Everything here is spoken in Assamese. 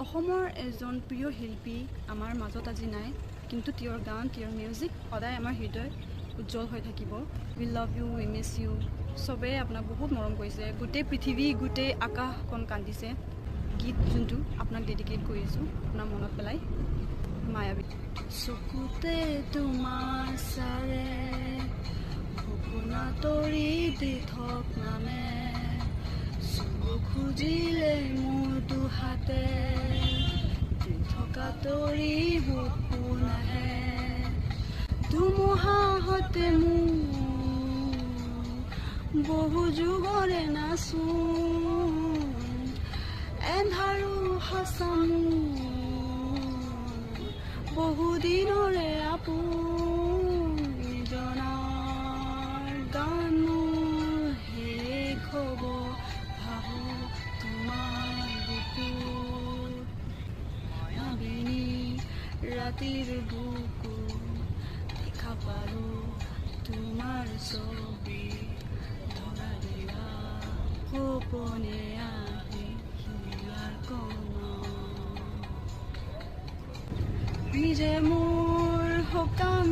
অসমৰ এজন প্ৰিয় শিল্পী আমাৰ মাজত আজি নাই, কিন্তু তেওঁৰ গান, তেওঁৰ মিউজিক সদায় আমাৰ হৃদয় উজ্জ্বল হৈ থাকিব। We love you, we miss you. চবেই আপোনাক বহুত মৰম কৰিছে, গোটেই পৃথিৱী, গোটেই আকাশখন কান্দিছে। গীত যোনটো আপোনাক ডেডিকেট কৰিছোঁ, আপোনাৰ মনত পেলাই। মায়াবী। চকুতে তোমাৰ চাৰে সপোনা তৰি দি থক নামে, চুব খুজিলে মোৰ দুহাতে দি থকা তৰি সপোন আহে। ধুমুহাহঁতে মোৰ বহু যুগৰে নাচোন, এন্ধাৰো সঁচা বহু দিনৰে আপোন। জনাৰ গান শেষ হ'ব, ভাবো তোমাৰ বুকুত নাবিনী ৰাতিৰ বুকু দেখা পালো তোমাৰ ছবি ধৰা দিলা সপোনে আহি হিয়াৰ নিজে মোৰ সকাম